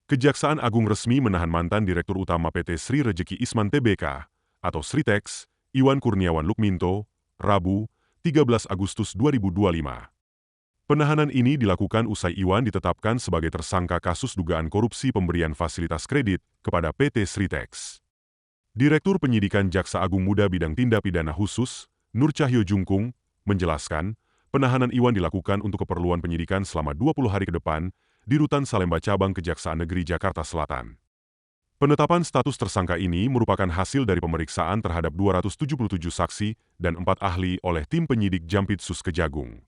Kejaksaan Agung resmi menahan mantan Direktur Utama PT Sri Rejeki Isman Tbk atau Sritex, Iwan Kurniawan Lukminto, Rabu, 13 Agustus 2025. Penahanan ini dilakukan usai Iwan ditetapkan sebagai tersangka kasus dugaan korupsi pemberian fasilitas kredit kepada PT Sritex. Direktur Penyidikan Jaksa Agung Muda Bidang Tindak Pidana Khusus, Nur Cahyo Jungkung, menjelaskan, penahanan Iwan dilakukan untuk keperluan penyidikan selama 20 hari ke depan di Rutan Salemba Cabang Kejaksaan Negeri Jakarta Selatan. Penetapan status tersangka ini merupakan hasil dari pemeriksaan terhadap 277 saksi dan 4 ahli oleh tim penyidik Jampitsus Kejagung.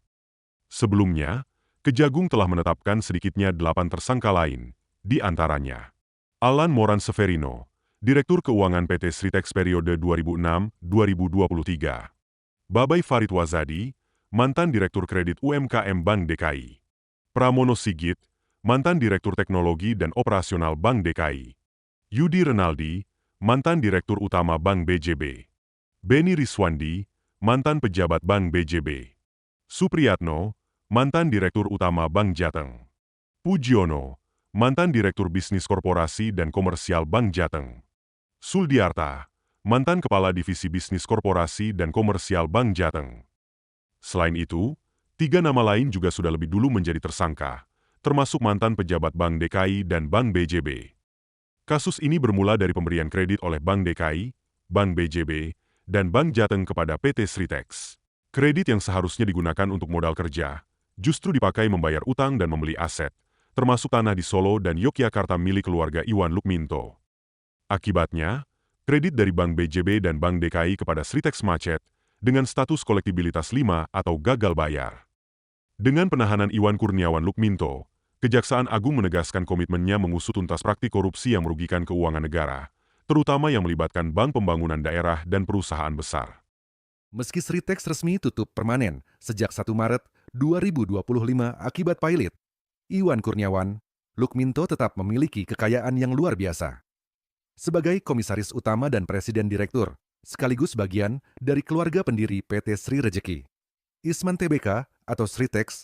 Sebelumnya, Kejagung telah menetapkan sedikitnya 8 tersangka lain, di antaranya Alan Moran Severino, Direktur Keuangan PT Sritex periode 2006-2023. Babai Farid Wazadi, mantan Direktur Kredit UMKM Bank DKI. Pramono Sigit, mantan Direktur Teknologi dan Operasional Bank DKI. Yudi Renaldi, mantan Direktur Utama Bank BJB. Beni Riswandi, mantan Pejabat Bank BJB. Supriyatno, mantan Direktur Utama Bank Jateng. Pujiono, mantan Direktur Bisnis Korporasi dan Komersial Bank Jateng. Suldiarta, mantan Kepala Divisi Bisnis Korporasi dan Komersial Bank Jateng. Selain itu, 3 nama lain juga sudah lebih dulu menjadi tersangka, termasuk mantan pejabat Bank DKI dan Bank BJB. Kasus ini bermula dari pemberian kredit oleh Bank DKI, Bank BJB, dan Bank Jateng kepada PT Sritex. Kredit yang seharusnya digunakan untuk modal kerja, justru dipakai membayar utang dan membeli aset, termasuk tanah di Solo dan Yogyakarta milik keluarga Iwan Lukminto. Akibatnya, kredit dari Bank BJB dan Bank DKI kepada Sritex macet, dengan status kolektibilitas 5 atau gagal bayar. Dengan penahanan Iwan Kurniawan Lukminto, Kejaksaan Agung menegaskan komitmennya mengusut tuntas praktik korupsi yang merugikan keuangan negara, terutama yang melibatkan Bank Pembangunan Daerah dan perusahaan besar. Meski Sritex resmi tutup permanen sejak 1 Maret 2025 akibat pilot, Iwan Kurniawan Lukminto tetap memiliki kekayaan yang luar biasa. Sebagai komisaris utama dan presiden direktur, sekaligus bagian dari keluarga pendiri PT Sri Rejeki Isman Tbk atau Sritex,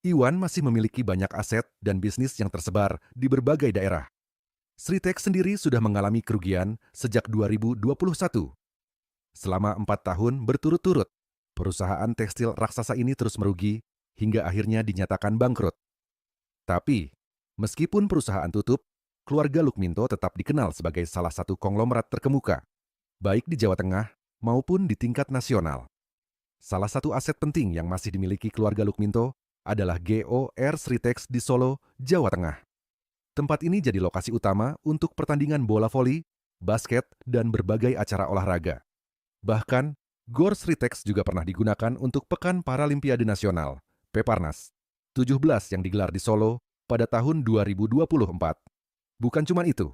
Iwan masih memiliki banyak aset dan bisnis yang tersebar di berbagai daerah. Sritex sendiri sudah mengalami kerugian sejak 2021. Selama 4 tahun berturut-turut, perusahaan tekstil raksasa ini terus merugi hingga akhirnya dinyatakan bangkrut. Tapi, meskipun perusahaan tutup, keluarga Lukminto tetap dikenal sebagai salah satu konglomerat terkemuka, baik di Jawa Tengah maupun di tingkat nasional. Salah satu aset penting yang masih dimiliki keluarga Lukminto adalah GOR Sritex di Solo, Jawa Tengah. Tempat ini jadi lokasi utama untuk pertandingan bola voli, basket, dan berbagai acara olahraga. Bahkan, GOR Sritex juga pernah digunakan untuk Pekan Paralimpiade Nasional, Peparnas, 17 yang digelar di Solo pada tahun 2024. Bukan cuma itu,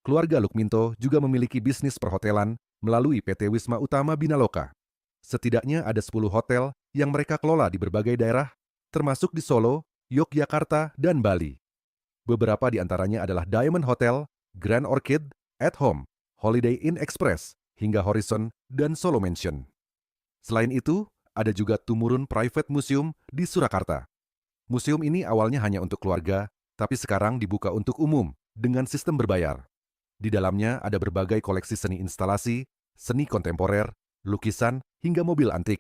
keluarga Lukminto juga memiliki bisnis perhotelan melalui PT Wisma Utama Binaloka. Setidaknya ada 10 hotel yang mereka kelola di berbagai daerah, termasuk di Solo, Yogyakarta, dan Bali. Beberapa di antaranya adalah Diamond Hotel, Grand Orchid, At Home, Holiday Inn Express, hingga Horizon dan Solo Mansion. Selain itu, ada juga Tumurun Private Museum di Surakarta. Museum ini awalnya hanya untuk keluarga, tapi sekarang dibuka untuk umum dengan sistem berbayar. Di dalamnya ada berbagai koleksi seni instalasi, seni kontemporer, lukisan, hingga mobil antik.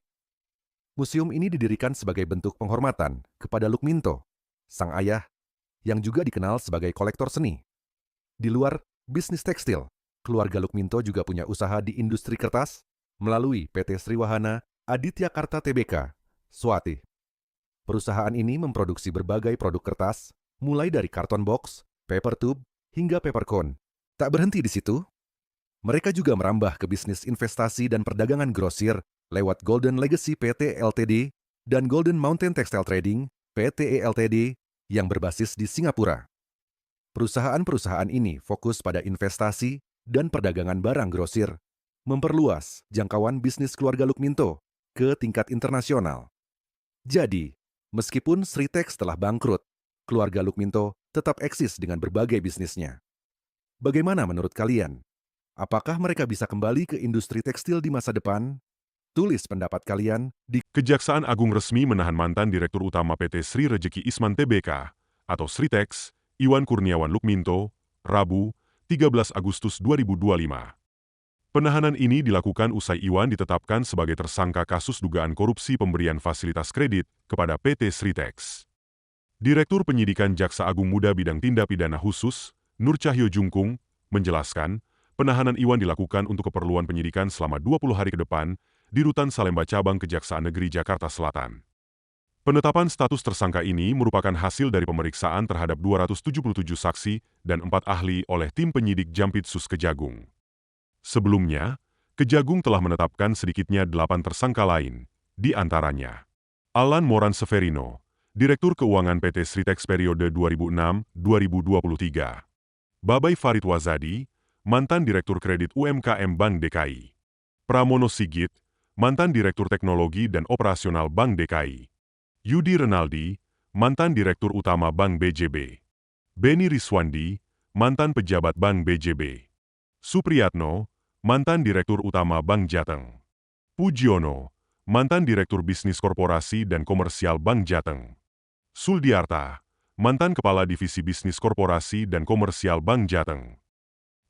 Museum ini didirikan sebagai bentuk penghormatan kepada Lukminto, sang ayah, yang juga dikenal sebagai kolektor seni. Di luar bisnis tekstil, keluarga Lukminto juga punya usaha di industri kertas melalui PT Sriwahana Aditya Karta Tbk, Swati. Perusahaan ini memproduksi berbagai produk kertas, mulai dari karton box, paper tube, hingga paper cone. Tak berhenti di situ, mereka juga merambah ke bisnis investasi dan perdagangan grosir lewat Golden Legacy PT Ltd dan Golden Mountain Textile Trading PTE Ltd yang berbasis di Singapura. Perusahaan-perusahaan ini fokus pada investasi dan perdagangan barang grosir, memperluas jangkauan bisnis keluarga Lukminto ke tingkat internasional. Jadi, meskipun Sritex telah bangkrut, keluarga Lukminto tetap eksis dengan berbagai bisnisnya. Bagaimana menurut kalian? Apakah mereka bisa kembali ke industri tekstil di masa depan? Tulis pendapat kalian di Kejaksaan Agung resmi menahan mantan Direktur Utama PT Sri Rejeki Isman Tbk atau Sritex, Iwan Kurniawan Lukminto, Rabu, 13 Agustus 2025. Penahanan ini dilakukan usai Iwan ditetapkan sebagai tersangka kasus dugaan korupsi pemberian fasilitas kredit kepada PT Sritex. Direktur Penyidikan Jaksa Agung Muda Bidang Tindak Pidana Khusus, Nur Cahyo Jungkung, menjelaskan, penahanan Iwan dilakukan untuk keperluan penyidikan selama 20 hari ke depan di Rutan Salemba Cabang Kejaksaan Negeri Jakarta Selatan. Penetapan status tersangka ini merupakan hasil dari pemeriksaan terhadap 277 saksi dan 4 ahli oleh tim penyidik Jampitsus Kejagung. Sebelumnya, Kejagung telah menetapkan sedikitnya 8 tersangka lain, di antaranya Alan Moran Severino, Direktur Keuangan PT Sritex periode 2006-2023. Babai Farid Wazadi, mantan Direktur Kredit UMKM Bank DKI. Pramono Sigit, mantan Direktur Teknologi dan Operasional Bank DKI. Yudi Renaldi, mantan Direktur Utama Bank BJB. Beni Riswandi, mantan Pejabat Bank BJB. Supriyatno, mantan Direktur Utama Bank Jateng. Pujiono, mantan Direktur Bisnis Korporasi dan Komersial Bank Jateng. Suldiarta, mantan Kepala Divisi Bisnis Korporasi dan Komersial Bank Jateng.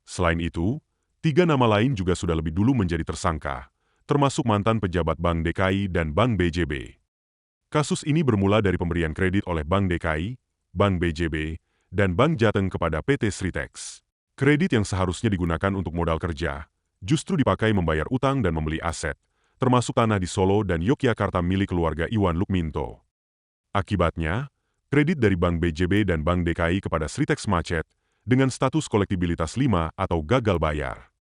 Selain itu, 3 nama lain juga sudah lebih dulu menjadi tersangka, termasuk mantan pejabat Bank DKI dan Bank BJB. Kasus ini bermula dari pemberian kredit oleh Bank DKI, Bank BJB, dan Bank Jateng kepada PT Sritex. Kredit yang seharusnya digunakan untuk modal kerja, justru dipakai membayar utang dan membeli aset, termasuk tanah di Solo dan Yogyakarta milik keluarga Iwan Lukminto. Akibatnya, kredit dari Bank BJB dan Bank DKI kepada Sritex macet, dengan status kolektibilitas 5 atau gagal bayar.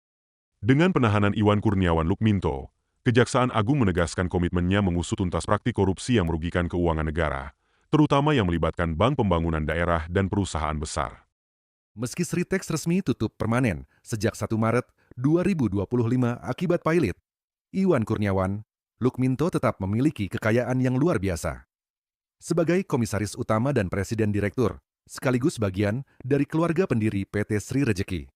Dengan penahanan Iwan Kurniawan Lukminto, Kejaksaan Agung menegaskan komitmennya mengusut tuntas praktik korupsi yang merugikan keuangan negara, terutama yang melibatkan Bank Pembangunan Daerah dan perusahaan besar. Meski Sritex resmi tutup permanen sejak 1 Maret 2025 akibat pilot, Iwan Kurniawan Lukminto tetap memiliki kekayaan yang luar biasa. Sebagai komisaris utama dan presiden direktur, sekaligus bagian dari keluarga pendiri PT Sri Rejeki,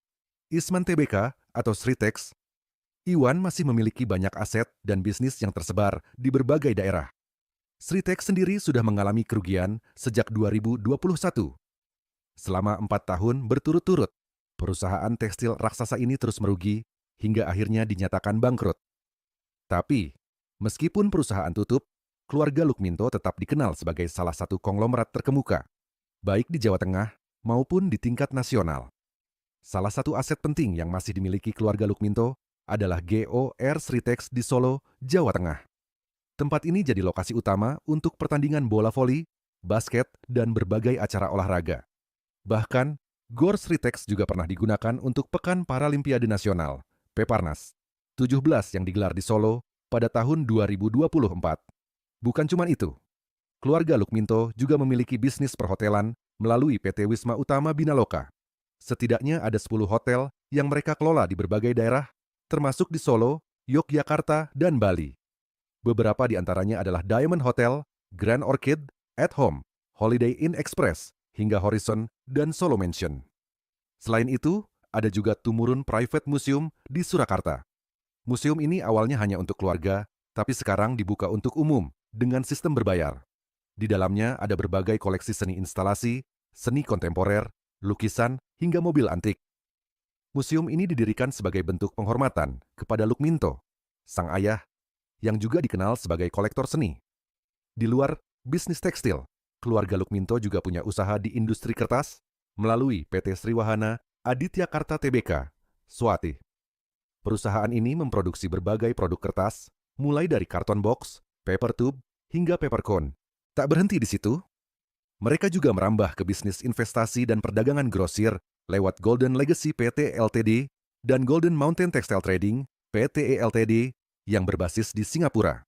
Isman Tbk atau Sritex, Iwan masih memiliki banyak aset dan bisnis yang tersebar di berbagai daerah. Sritex sendiri sudah mengalami kerugian sejak 2021. Selama 4 tahun berturut-turut, perusahaan tekstil raksasa ini terus merugi hingga akhirnya dinyatakan bangkrut. Tapi, meskipun perusahaan tutup, keluarga Lukminto tetap dikenal sebagai salah satu konglomerat terkemuka, baik di Jawa Tengah maupun di tingkat nasional. Salah satu aset penting yang masih dimiliki keluarga Lukminto adalah GOR Sritex di Solo, Jawa Tengah. Tempat ini jadi lokasi utama untuk pertandingan bola voli, basket, dan berbagai acara olahraga. Bahkan, GOR Sritex juga pernah digunakan untuk Pekan Paralimpiade Nasional, Peparnas, 17 yang digelar di Solo pada tahun 2024. Bukan cuma itu, keluarga Lukminto juga memiliki bisnis perhotelan melalui PT Wisma Utama Binaloka. Setidaknya ada 10 hotel yang mereka kelola di berbagai daerah, termasuk di Solo, Yogyakarta, dan Bali. Beberapa di antaranya adalah Diamond Hotel, Grand Orchid, At Home, Holiday Inn Express, hingga Horizon dan Solo Mansion. Selain itu, ada juga Tumurun Private Museum di Surakarta. Museum ini awalnya hanya untuk keluarga, tapi sekarang dibuka untuk umum dengan sistem berbayar. Di dalamnya ada berbagai koleksi seni instalasi, seni kontemporer, lukisan, hingga mobil antik. Museum ini didirikan sebagai bentuk penghormatan kepada Lukminto, sang ayah, yang juga dikenal sebagai kolektor seni. Di luar bisnis tekstil, keluarga Lukminto juga punya usaha di industri kertas melalui PT Sriwahana Aditya Karta Tbk, Swati. Perusahaan ini memproduksi berbagai produk kertas, mulai dari karton box, paper tube, hingga paper cone. Tak berhenti di situ, mereka juga merambah ke bisnis investasi dan perdagangan grosir lewat Golden Legacy PT Ltd dan Golden Mountain Textile Trading PTE Ltd yang berbasis di Singapura.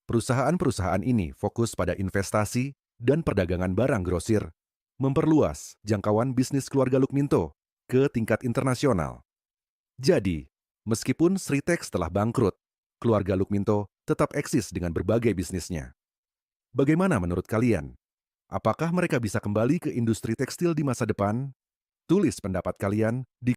Perusahaan-perusahaan ini fokus pada investasi dan perdagangan barang grosir, memperluas jangkauan bisnis keluarga Lukminto ke tingkat internasional. Jadi, meskipun Sritex telah bangkrut, keluarga Lukminto tetap eksis dengan berbagai bisnisnya. Bagaimana menurut kalian? Apakah mereka bisa kembali ke industri tekstil di masa depan? Tulis pendapat kalian di